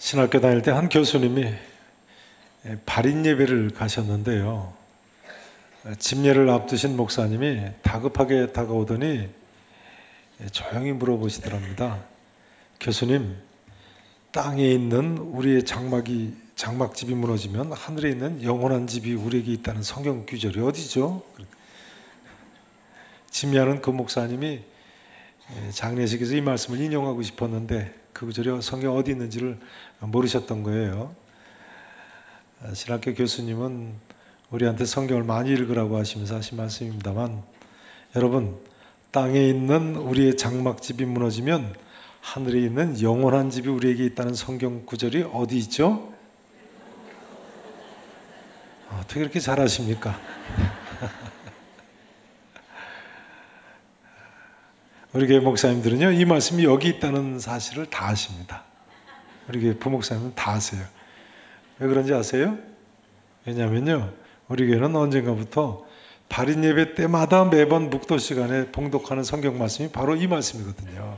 신학교 다닐 때 한 교수님이 발인 예배를 가셨는데요. 집례를 앞두신 목사님이 다급하게 다가오더니 조용히 물어보시더랍니다. 교수님, 땅에 있는 우리의 장막집이 무너지면 하늘에 있는 영원한 집이 우리에게 있다는 성경 구절이 어디죠? 집례하는 그 목사님이 장례식에서 이 말씀을 인용하고 싶었는데 그 구절이 성경 어디 있는지를 모르셨던 거예요. 신학교 교수님은 우리한테 성경을 많이 읽으라고 하시면서 하신 말씀입니다만, 여러분, 땅에 있는 우리의 장막집이 무너지면 하늘에 있는 영원한 집이 우리에게 있다는 성경 구절이 어디 있죠? 어떻게 그렇게 잘하십니까? 우리 교회 목사님들은요, 이 말씀이 여기 있다는 사실을 다 아십니다. 우리 교회 부목사님은 다 아세요. 왜 그런지 아세요? 왜냐면요, 우리 교회는 언젠가부터 발인 예배 때마다 매번 묵도 시간에 봉독하는 성경 말씀이 바로 이 말씀이거든요.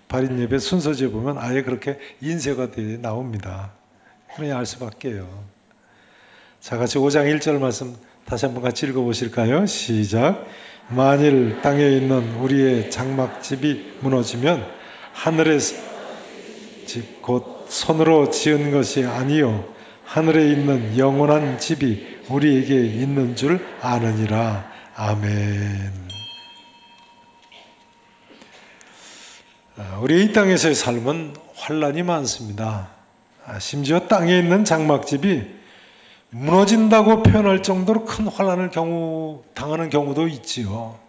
발인 예배 순서지에 보면 아예 그렇게 인쇄가 되어 나옵니다. 그냥 알 수밖에요. 자, 같이 5장 1절 말씀 다시 한번 같이 읽어보실까요? 시작. 만일 땅에 있는 우리의 장막집이 무너지면 하늘의 집 곧 손으로 지은 것이 아니요 하늘에 있는 영원한 집이 우리에게 있는 줄 아느니라. 아멘. 우리 이 땅에서의 삶은 환난이 많습니다. 심지어 땅에 있는 장막집이 무너진다고 표현할 정도로 큰 환난을 당하는 경우도 있지요.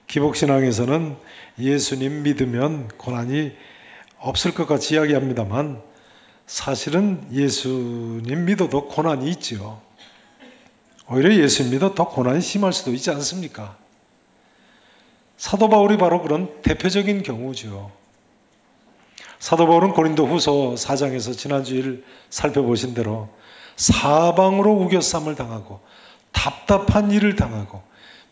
기복신앙에서는 예수님 믿으면 고난이 없을 것 같이 이야기합니다만 사실은 예수님 믿어도 고난이 있지요. 오히려 예수님 믿어 더 고난이 심할 수도 있지 않습니까? 사도 바울이 바로 그런 대표적인 경우죠. 사도 바울은 고린도 후서 4장에서 지난주일 살펴보신 대로 사방으로 우겨쌈을 당하고 답답한 일을 당하고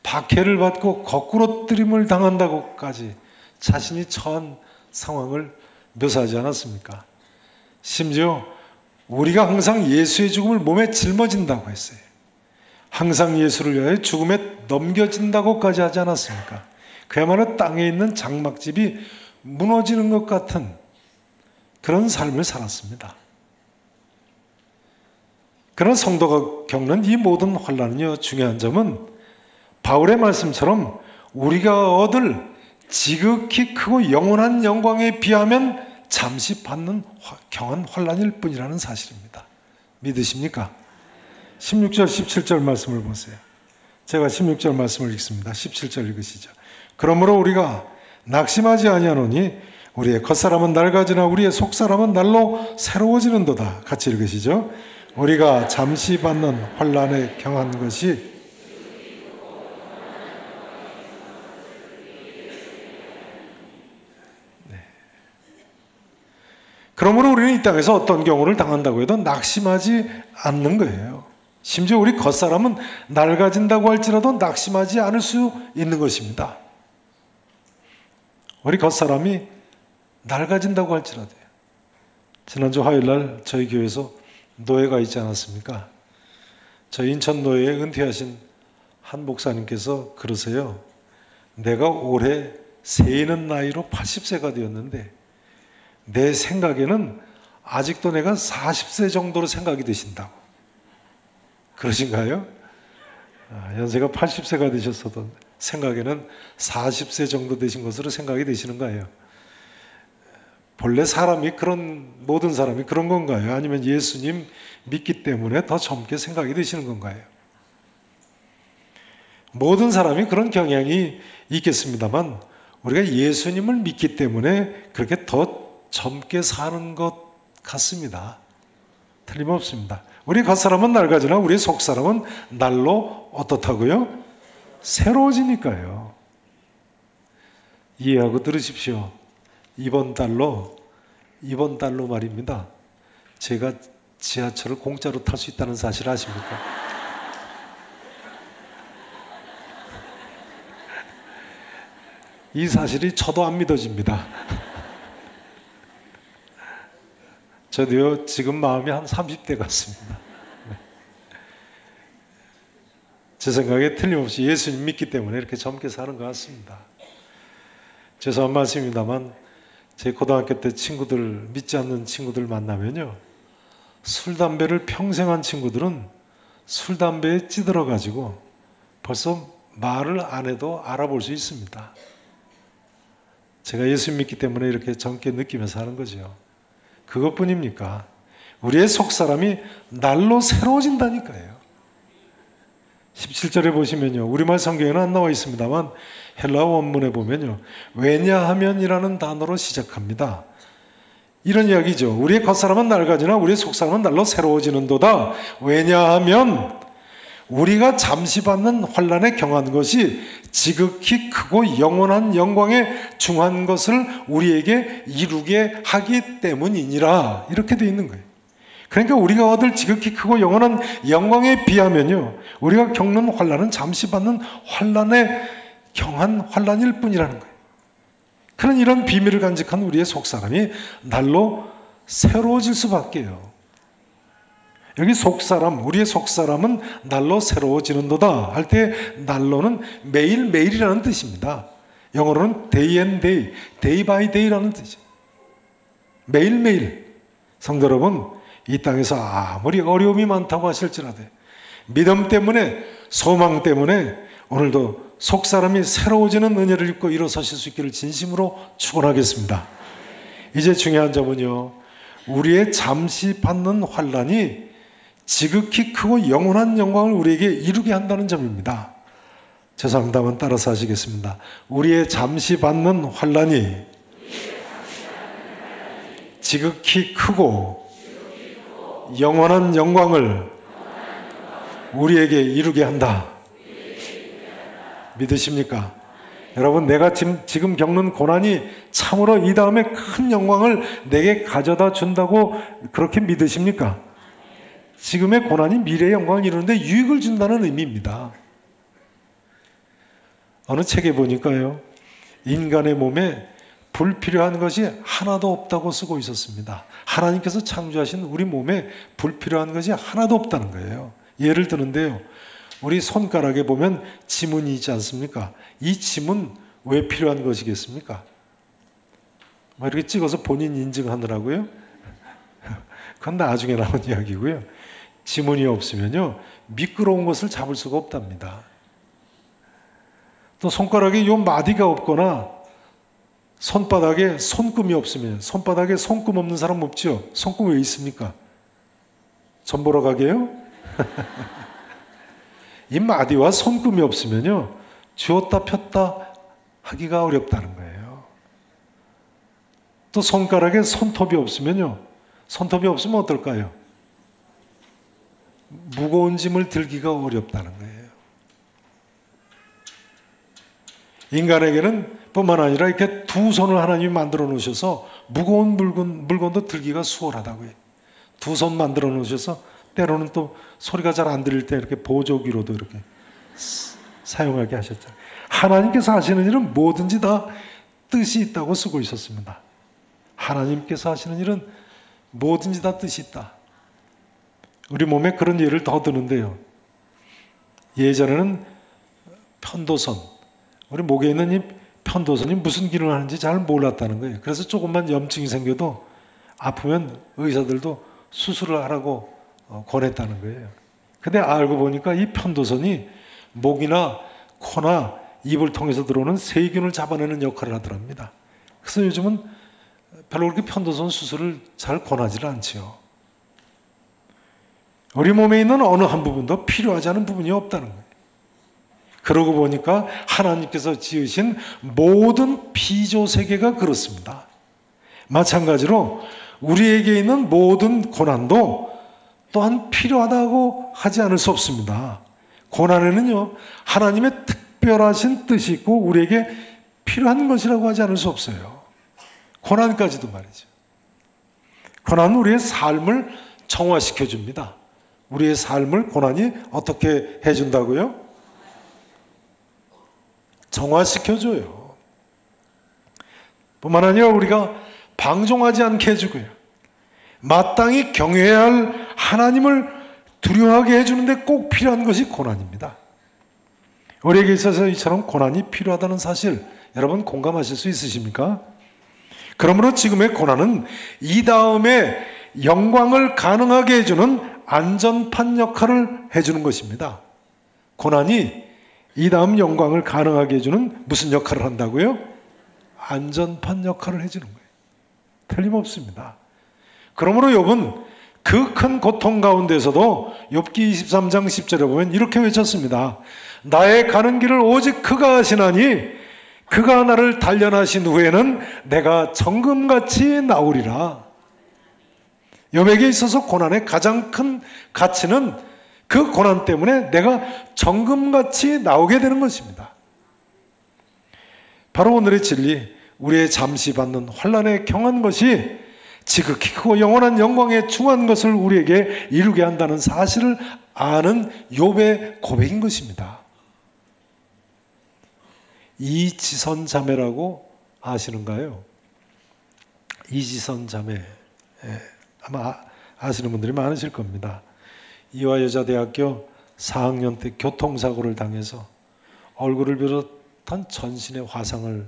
박해를 받고 거꾸로 뜨림을 당한다고까지 자신이 처한 상황을 묘사하지 않았습니까? 심지어 우리가 항상 예수의 죽음을 몸에 짊어진다고 했어요. 항상 예수를 위하여 죽음에 넘겨진다고까지 하지 않았습니까? 그야말로 땅에 있는 장막집이 무너지는 것 같은 그런 삶을 살았습니다. 그런 성도가 겪는 이 모든 환난은요, 중요한 점은 바울의 말씀처럼 우리가 얻을 지극히 크고 영원한 영광에 비하면 잠시 받는 경한 환난일 뿐이라는 사실입니다. 믿으십니까? 16절, 17절 말씀을 보세요. 제가 16절 말씀을 읽습니다. 17절 읽으시죠. 그러므로 우리가 낙심하지 아니하노니 우리의 겉사람은 낡아지나 우리의 속사람은 날로 새로워지는도다. 같이 읽으시죠. 우리가 잠시 받는 환난에 경한 것이 그러므로 우리는 이 땅에서 어떤 경우를 당한다고 해도 낙심하지 않는 거예요. 심지어 우리 겉사람은 낡아진다고 할지라도 낙심하지 않을 수 있는 것입니다. 우리 겉사람이 낡아진다고 할지라도요. 지난주 화요일날 저희 교회에서 노예가 있지 않았습니까? 저희 인천 노예에 은퇴하신 한 목사님께서 그러세요. 내가 올해 세이는 나이로 80세가 되었는데 내 생각에는 아직도 내가 40세 정도로 생각이 되신다고. 그러신가요? 연세가 80세가 되셨어도 생각에는 40세 정도 되신 것으로 생각이 되시는 거예요. 본래 모든 사람이 그런 건가요? 아니면 예수님 믿기 때문에 더 젊게 생각이 되시는 건가요? 모든 사람이 그런 경향이 있겠습니다만 우리가 예수님을 믿기 때문에 그렇게 더 젊게 사는 것 같습니다. 틀림없습니다. 우리 겉사람은 낡아지나 우리 속사람은 날로 어떻다고요? 새로워지니까요. 이해하고 들으십시오. 이번 달로 말입니다. 제가 지하철을 공짜로 탈 수 있다는 사실 아십니까? 이 사실이 저도 안 믿어집니다. 저도요, 지금 마음이 한 30대 같습니다. 제 생각에 틀림없이 예수님 믿기 때문에 이렇게 젊게 사는 것 같습니다. 죄송한 말씀입니다만 제 고등학교 때 친구들, 믿지 않는 친구들 만나면요, 술, 담배를 평생 한 친구들은 술, 담배에 찌들어가지고 벌써 말을 안 해도 알아볼 수 있습니다. 제가 예수 믿기 때문에 이렇게 젊게 느끼면서 사는 거죠. 그것뿐입니까? 우리의 속사람이 날로 새로워진다니까요. 17절에 보시면요, 우리말 성경에는 안 나와 있습니다만 헬라어 원문에 보면요, 왜냐하면이라는 단어로 시작합니다. 이런 이야기죠. 우리의 겉사람은 낡아지나 우리의 속사람은 날로 새로워지는도다. 왜냐하면 우리가 잠시 받는 환난에 경한 것이 지극히 크고 영원한 영광에 중한 것을 우리에게 이루게 하기 때문이니라. 이렇게 되어 있는 거예요. 그러니까 우리가 얻을 지극히 크고 영원한 영광에 비하면요, 우리가 겪는 환난은 잠시 받는 환난에 경한 환난일 뿐이라는 거예요. 그런 이런 비밀을 간직한 우리의 속사람이 날로 새로워질 수밖에요. 여기 속사람, 우리의 속사람은 날로 새로워지는도다 할 때 날로는 매일매일이라는 뜻입니다. 영어로는 day and day, day by day라는 뜻이죠. 매일매일. 성도 여러분, 이 땅에서 아무리 어려움이 많다고 하실지라도 믿음 때문에, 소망 때문에 오늘도 속사람이 새로워지는 은혜를 입고 일어서실 수 있기를 진심으로 축원하겠습니다. 이제 중요한 점은요, 우리의 잠시 받는 환난이 지극히 크고 영원한 영광을 우리에게 이루게 한다는 점입니다. 죄송합니다만 따라서 하시겠습니다. 우리의 잠시 받는 환난이 지극히 크고 영원한 영광을 우리에게 이루게 한다. 믿으십니까? 여러분, 내가 지금 겪는 고난이 참으로 이 다음에 큰 영광을 내게 가져다 준다고 그렇게 믿으십니까? 지금의 고난이 미래의 영광을 이루는데 유익을 준다는 의미입니다. 어느 책에 보니까요, 인간의 몸에 불필요한 것이 하나도 없다고 쓰고 있었습니다. 하나님께서 창조하신 우리 몸에 불필요한 것이 하나도 없다는 거예요. 예를 드는데요, 우리 손가락에 보면 지문이 있지 않습니까? 이 지문 왜 필요한 것이겠습니까? 뭐 이렇게 찍어서 본인 인증하느라고요? 그건 나중에 나온 이야기고요. 지문이 없으면요, 미끄러운 것을 잡을 수가 없답니다. 또 손가락에 요 마디가 없거나 손바닥에 손금이 없으면, 손바닥에 손금 없는 사람 없죠? 손금 왜 있습니까? 전 보러 가게요? 이 마디와 손금이 없으면요, 쥐었다 폈다 하기가 어렵다는 거예요. 또 손가락에 손톱이 없으면요, 손톱이 없으면 어떨까요? 무거운 짐을 들기가 어렵다는 거예요. 인간에게는 뿐만 아니라 이렇게 두 손을 하나님이 만들어 놓으셔서 무거운 물건도 들기가 수월하다고요. 두 손 만들어 놓으셔서 때로는 또 소리가 잘 안 들릴 때 이렇게 보조기로도 이렇게 사용하게 하셨잖아요. 하나님께서 하시는 일은 뭐든지 다 뜻이 있다고 쓰고 있었습니다. 하나님께서 하시는 일은 뭐든지 다 뜻이 있다. 우리 몸에 그런 예를 더 드는데요, 예전에는 편도선, 우리 목에 있는 이 편도선이 무슨 기능을 하는지 잘 몰랐다는 거예요. 그래서 조금만 염증이 생겨도 아프면 의사들도 수술을 하라고 권했다는 거예요. 근데 알고 보니까 이 편도선이 목이나 코나 입을 통해서 들어오는 세균을 잡아내는 역할을 하더랍니다. 그래서 요즘은 별로 그렇게 편도선 수술을 잘 권하지를 않지요. 우리 몸에 있는 어느 한 부분도 필요하지 않은 부분이 없다는 거예요. 그러고 보니까 하나님께서 지으신 모든 피조세계가 그렇습니다. 마찬가지로 우리에게 있는 모든 고난도 또한 필요하다고 하지 않을 수 없습니다. 고난에는요, 하나님의 특별하신 뜻이 있고 우리에게 필요한 것이라고 하지 않을 수 없어요. 고난까지도 말이죠. 고난은 우리의 삶을 정화시켜 줍니다. 우리의 삶을 고난이 어떻게 해준다고요? 정화시켜줘요. 뿐만 아니라 우리가 방종하지 않게 해주고요, 마땅히 경외해야 할 하나님을 두려워하게 해주는데 꼭 필요한 것이 고난입니다. 우리에게 있어서 이처럼 고난이 필요하다는 사실 여러분 공감하실 수 있으십니까? 그러므로 지금의 고난은 이 다음에 영광을 가능하게 해주는 안전판 역할을 해주는 것입니다. 고난이 이 다음 영광을 가능하게 해주는 무슨 역할을 한다고요? 안전판 역할을 해주는 거예요. 틀림없습니다. 그러므로 욥은 그 큰 고통 가운데서도 욥기 23장 10절에 보면 이렇게 외쳤습니다. 나의 가는 길을 오직 그가 하시나니 그가 나를 단련하신 후에는 내가 정금같이 나오리라. 욥에게 있어서 고난의 가장 큰 가치는 그 고난 때문에 내가 정금같이 나오게 되는 것입니다. 바로 오늘의 진리, 우리의 잠시 받는 환난에 경한 것이 지극히 크고 영원한 영광에 충한 것을 우리에게 이루게 한다는 사실을 아는 욥의 고백인 것입니다. 이지선 자매라고 아시는가요? 이지선 자매, 아마 아시는 분들이 많으실 겁니다. 이화여자대학교 4학년 때 교통사고를 당해서 얼굴을 비롯한 전신의 화상을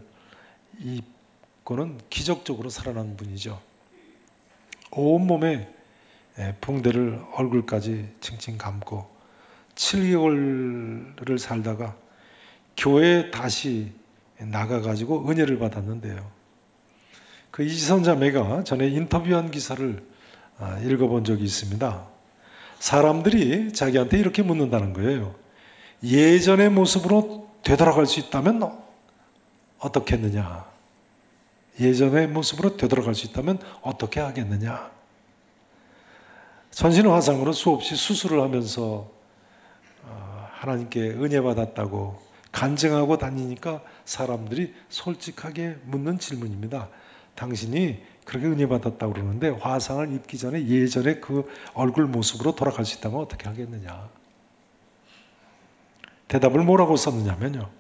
입고는 기적적으로 살아난 분이죠. 온몸에 붕대를 얼굴까지 칭칭 감고 7개월을 살다가 교회에 다시 나가가지고 은혜를 받았는데요. 그 이지선 자매가 전에 인터뷰한 기사를 읽어본 적이 있습니다. 사람들이 자기한테 이렇게 묻는다는 거예요. 예전의 모습으로 되돌아갈 수 있다면 어떻게 했느냐? 예전의 모습으로 되돌아갈 수 있다면 어떻게 하겠느냐? 전신화상으로 수없이 수술을 하면서 하나님께 은혜 받았다고 간증하고 다니니까 사람들이 솔직하게 묻는 질문입니다. 당신이 그렇게 은혜 받았다고 그러는데 화상을 입기 전에 예전의 그 얼굴 모습으로 돌아갈 수 있다면 어떻게 하겠느냐? 대답을 뭐라고 썼느냐면요.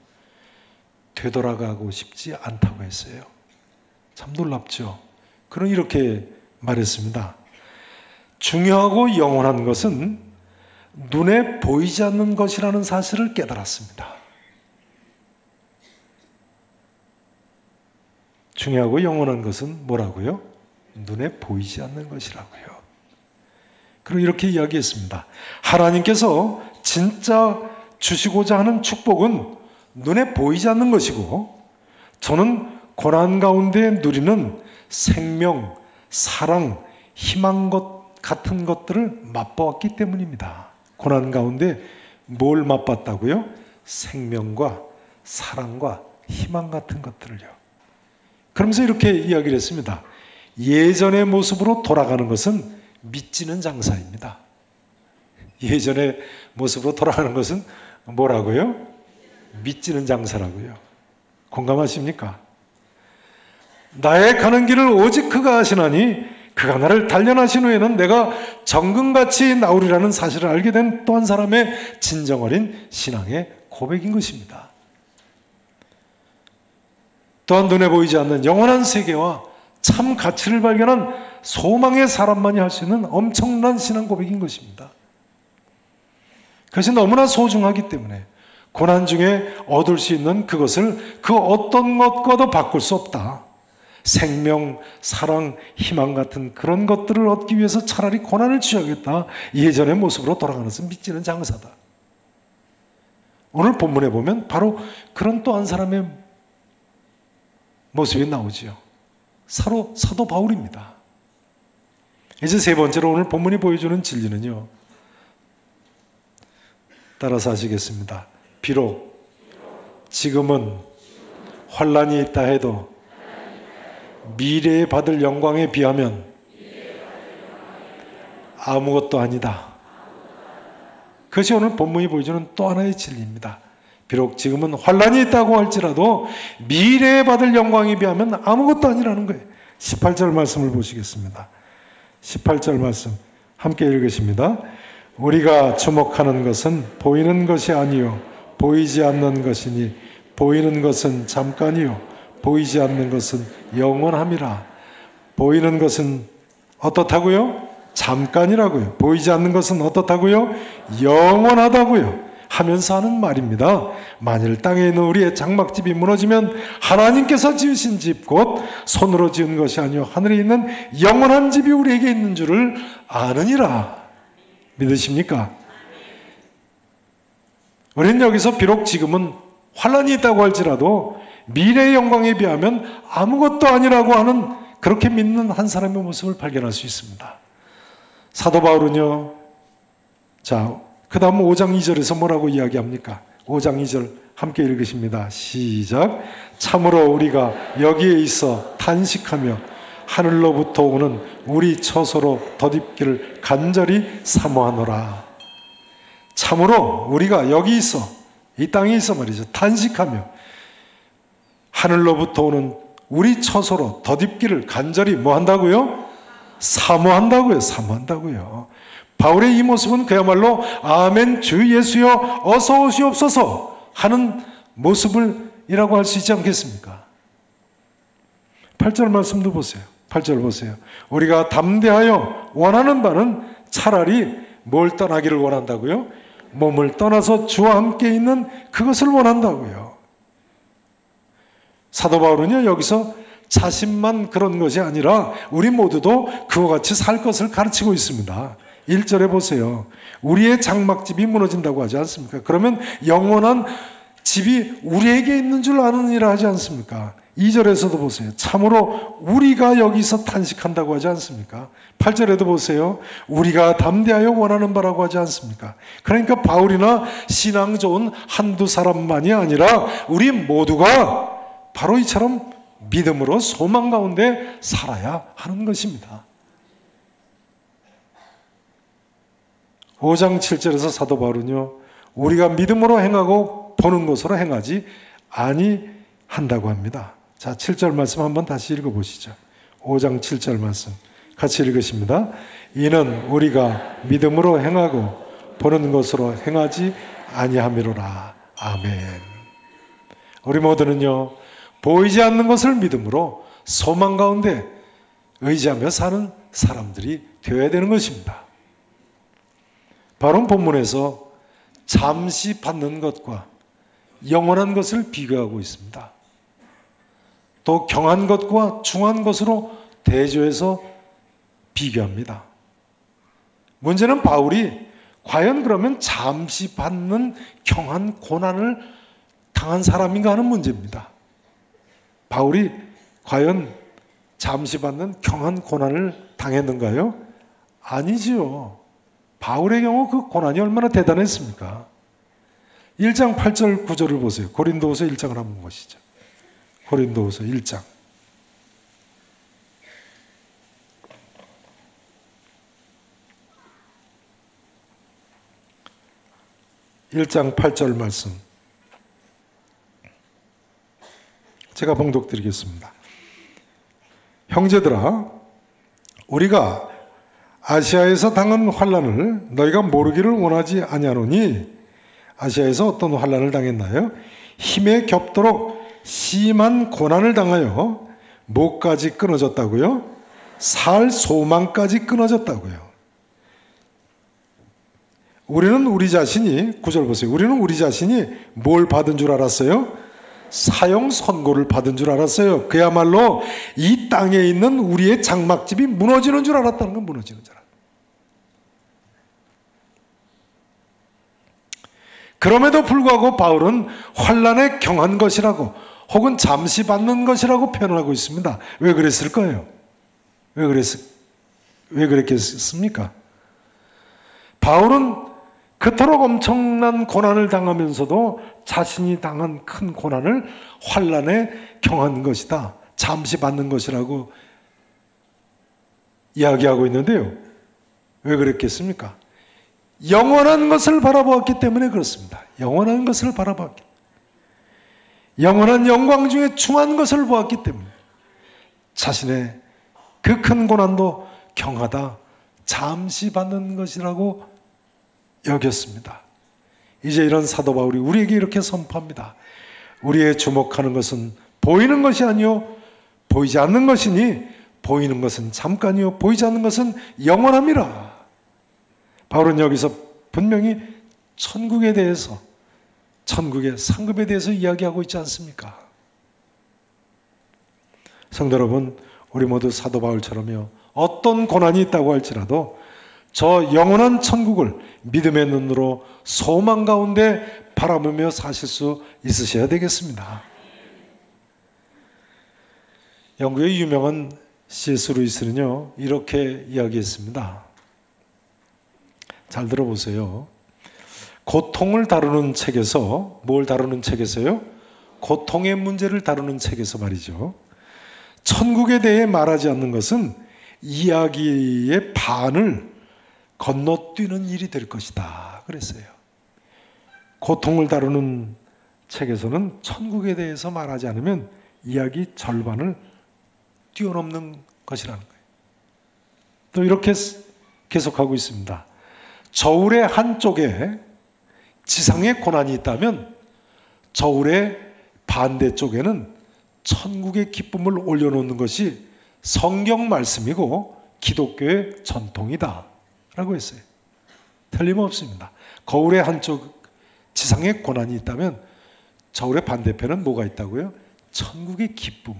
되돌아가고 싶지 않다고 했어요. 참 놀랍죠. 그럼 이렇게 말했습니다. 중요하고 영원한 것은 눈에 보이지 않는 것이라는 사실을 깨달았습니다. 중요하고 영원한 것은 뭐라고요? 눈에 보이지 않는 것이라고요. 그리고 이렇게 이야기했습니다. 하나님께서 진짜 주시고자 하는 축복은 눈에 보이지 않는 것이고 저는 고난 가운데 누리는 생명, 사랑, 희망 같은 것들을 맛보았기 때문입니다. 고난 가운데 뭘 맛봤다고요? 생명과 사랑과 희망 같은 것들을요. 그러면서 이렇게 이야기를 했습니다. 예전의 모습으로 돌아가는 것은 믿지는 장사입니다. 예전의 모습으로 돌아가는 것은 뭐라고요? 믿지는 장사라고요. 공감하십니까? 나의 가는 길을 오직 그가 하시나니 그가 나를 단련하신 후에는 내가 정금같이 나오리라는 사실을 알게 된 또 한 사람의 진정 어린 신앙의 고백인 것입니다. 또한 눈에 보이지 않는 영원한 세계와 참 가치를 발견한 소망의 사람만이 할 수 있는 엄청난 신앙 고백인 것입니다. 그것이 너무나 소중하기 때문에 고난 중에 얻을 수 있는 그것을 그 어떤 것과도 바꿀 수 없다. 생명, 사랑, 희망 같은 그런 것들을 얻기 위해서 차라리 고난을 취하겠다. 예전의 모습으로 돌아가는 것은 믿지는 장사다. 오늘 본문에 보면 바로 그런 또 한 사람의 모습이 나오지요. 사도 바울입니다. 이제 세 번째로 오늘 본문이 보여주는 진리는요. 따라서 하시겠습니다. 비록 지금은 환난이 있다 해도 미래에 받을 영광에 비하면 아무것도 아니다. 그것이 오늘 본문이 보여주는 또 하나의 진리입니다. 비록 지금은 환난이 있다고 할지라도 미래에 받을 영광에 비하면 아무것도 아니라는 거예요. 18절 말씀을 보시겠습니다. 18절 말씀 함께 읽으십니다. 우리가 주목하는 것은 보이는 것이 아니요 보이지 않는 것이니 보이는 것은 잠깐이요 보이지 않는 것은 영원함이라. 보이는 것은 어떻다고요? 잠깐이라고요. 보이지 않는 것은 어떻다고요? 영원하다고요. 하면서 하는 말입니다. 만일 땅에 있는 우리의 장막집이 무너지면 하나님께서 지으신 집 곧 손으로 지은 것이 아니요 하늘에 있는 영원한 집이 우리에게 있는 줄을 아느니라. 믿으십니까? 우리는 여기서 비록 지금은 환난이 있다고 할지라도 미래의 영광에 비하면 아무것도 아니라고 하는 그렇게 믿는 한 사람의 모습을 발견할 수 있습니다. 사도 바울은요, 자, 그 다음 5장 2절에서 뭐라고 이야기합니까? 5장 2절 함께 읽으십니다. 시작. 참으로 우리가 여기에 있어 탄식하며 하늘로부터 오는 우리 처소로 덧입기를 간절히 사모하노라. 참으로 우리가 여기 있어, 이 땅에 있어 말이죠. 탄식하며 하늘로부터 오는 우리 처소로 덧입기를 간절히 뭐 한다고요? 사모한다고요. 사모한다고요. 바울의 이 모습은 그야말로 아멘 주 예수여 어서 오시옵소서 하는 모습이라고 할 수 있지 않겠습니까? 8절 말씀도 보세요. 8절 보세요. 우리가 담대하여 원하는 바는 차라리 뭘 떠나기를 원한다고요? 몸을 떠나서 주와 함께 있는 그것을 원한다고요. 사도 바울은요, 여기서 자신만 그런 것이 아니라 우리 모두도 그와 같이 살 것을 가르치고 있습니다. 1절에 보세요. 우리의 장막집이 무너진다고 하지 않습니까? 그러면 영원한 집이 우리에게 있는 줄 아느니라 하지 않습니까? 2절에서도 보세요. 참으로 우리가 여기서 탄식한다고 하지 않습니까? 8절에도 보세요. 우리가 담대하여 원하는 바라고 하지 않습니까? 그러니까 바울이나 신앙 좋은 한두 사람만이 아니라 우리 모두가 바로 이처럼 믿음으로 소망 가운데 살아야 하는 것입니다. 5장 7절에서 사도 바울은요, 우리가 믿음으로 행하고 보는 것으로 행하지 아니한다고 합니다. 자, 7절 말씀 한번 다시 읽어보시죠. 5장 7절 말씀 같이 읽으십니다. 이는 우리가 믿음으로 행하고 보는 것으로 행하지 아니함이로라. 아멘. 우리 모두는요, 보이지 않는 것을 믿음으로 소망 가운데 의지하며 사는 사람들이 되어야 되는 것입니다. 바로 본문에서 잠시 받는 것과 영원한 것을 비교하고 있습니다. 또 경한 것과 중한 것으로 대조해서 비교합니다. 문제는 바울이 과연 그러면 잠시 받는 경한 고난을 당한 사람인가 하는 문제입니다. 바울이 과연 잠시 받는 경한 고난을 당했는가요? 아니지요. 바울의 경우 그 고난이 얼마나 대단했습니까? 1장 8절 9절을 보세요. 고린도후서 1장을 한번 보시죠. 고린도후서 1장. 1장 8절 말씀. 제가 봉독드리겠습니다. 형제들아, 우리가 아시아에서 당한 환난을 너희가 모르기를 원하지 아니하노니 아시아에서 어떤 환난을 당했나요? 힘에 겹도록 심한 고난을 당하여 목까지 끊어졌다고요? 살 소망까지 끊어졌다고요. 우리는 우리 자신이 9절 보세요. 우리는 우리 자신이 뭘 받은 줄 알았어요? 사형 선고를 받은 줄 알았어요. 그야말로 이 땅에 있는 우리의 장막집이 무너지는 줄 알았다는 건 무너지는 줄 알았어요. 그럼에도 불구하고 바울은 환난에 경한 것이라고 혹은 잠시 받는 것이라고 표현하고 있습니다. 왜 그랬을까요? 왜 그랬겠습니까? 바울은 그토록 엄청난 고난을 당하면서도 자신이 당한 큰 고난을 환난에 경한 것이다, 잠시 받는 것이라고 이야기하고 있는데요. 왜 그랬겠습니까? 영원한 것을 바라보았기 때문에 그렇습니다. 영원한 것을 바라보았기, 영원한 영광 중에 중한 것을 보았기 때문에 자신의 그 큰 고난도 경하다, 잠시 받는 것이라고 여겼습니다. 이제 이런 사도 바울이 우리에게 이렇게 선포합니다. 우리의 주목하는 것은 보이는 것이 아니요 보이지 않는 것이니 보이는 것은 잠깐이요 보이지 않는 것은 영원함이라. 바울은 여기서 분명히 천국에 대해서, 천국의 상급에 대해서 이야기하고 있지 않습니까? 성도 여러분, 우리 모두 사도 바울처럼요, 어떤 고난이 있다고 할지라도 저 영원한 천국을 믿음의 눈으로 소망 가운데 바라보며 사실 수 있으셔야 되겠습니다. 영국의 유명한 C.S. 루이스는요, 이렇게 이야기했습니다. 잘 들어보세요. 고통을 다루는 책에서, 뭘 다루는 책에서요? 고통의 문제를 다루는 책에서 말이죠. 천국에 대해 말하지 않는 것은 이야기의 반을 건너뛰는 일이 될 것이다 그랬어요. 고통을 다루는 책에서는 천국에 대해서 말하지 않으면 이야기 절반을 뛰어넘는 것이라는 거예요. 또 이렇게 계속하고 있습니다. 저울의 한쪽에 지상의 고난이 있다면 저울의 반대쪽에는 천국의 기쁨을 올려놓는 것이 성경 말씀이고 기독교의 전통이다 라고 했어요. 틀림없습니다. 거울의 한쪽 지상의 고난이 있다면 저울의 반대편은 뭐가 있다고요? 천국의 기쁨.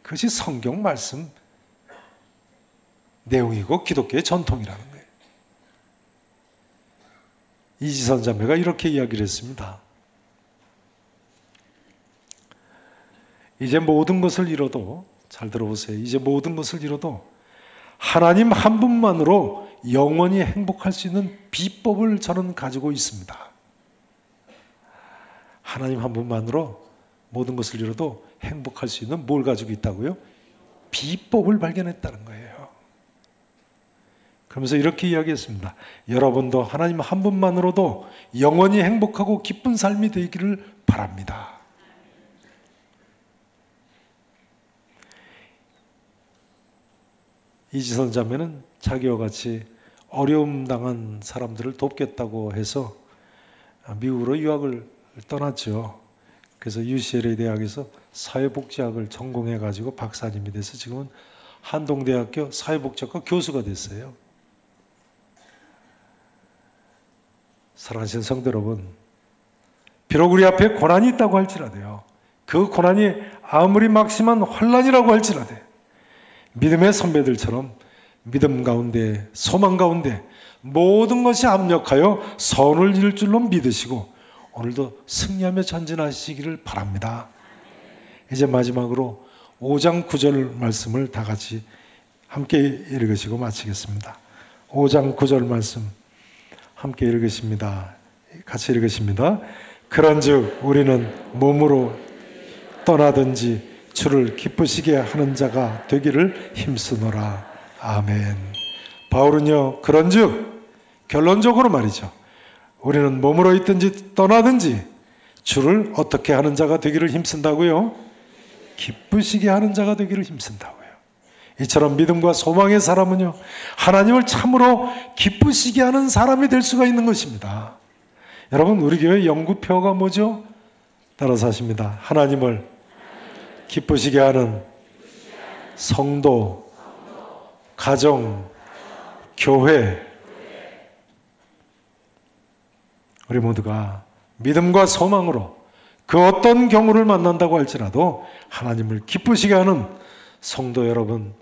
그것이 성경 말씀 내용이고 기독교의 전통이라는 거예요. 이지선 자매가 이렇게 이야기를 했습니다. 이제 모든 것을 이뤄도, 잘 들어보세요. 이제 모든 것을 이뤄도 하나님 한 분만으로 영원히 행복할 수 있는 비법을 저는 가지고 있습니다. 하나님 한 분만으로 모든 것을 이뤄도 행복할 수 있는 뭘 가지고 있다고요? 비법을 발견했다는 거예요. 그러면서 이렇게 이야기했습니다. 여러분도 하나님 한 분만으로도 영원히 행복하고 기쁜 삶이 되기를 바랍니다. 이지선 자매는 자기와 같이 어려움 당한 사람들을 돕겠다고 해서 미국으로 유학을 떠났죠. 그래서 UCLA 대학에서 사회복지학을 전공해가지고 박사님이 돼서 지금은 한동대학교 사회복지학과 교수가 됐어요. 사랑하시는 성도 여러분, 비록 우리 앞에 고난이 있다고 할지라도요, 그 고난이 아무리 막심한 환난이라고 할지라도 믿음의 선배들처럼 믿음 가운데, 소망 가운데 모든 것이 합력하여 선을 이룰 줄로 믿으시고 오늘도 승리하며 전진하시기를 바랍니다. 이제 마지막으로 5장 9절 말씀을 다 같이 함께 읽으시고 마치겠습니다. 5장 9절 말씀 함께 읽으십니다. 같이 읽으십니다. 그런즉 우리는 몸으로 떠나든지 주를 기쁘시게 하는 자가 되기를 힘쓰노라. 아멘. 바울은요, 그런즉 결론적으로 말이죠, 우리는 몸으로 있든지 떠나든지 주를 어떻게 하는 자가 되기를 힘쓴다고요? 기쁘시게 하는 자가 되기를 힘쓴다고요. 이처럼 믿음과 소망의 사람은요, 하나님을 참으로 기쁘시게 하는 사람이 될 수가 있는 것입니다. 여러분, 우리 교회 영구표가 뭐죠? 따라서 하십니다. 하나님을 기쁘시게 하는 성도, 가정, 교회. 우리 모두가 믿음과 소망으로 그 어떤 경우를 만난다고 할지라도 하나님을 기쁘시게 하는 성도 여러분,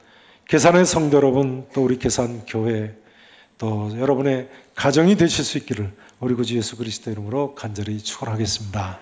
계산의 성도 여러분, 또 우리 계산교회, 또 여러분의 가정이 되실 수 있기를 우리 구주 예수 그리스도 이름으로 간절히 축원하겠습니다.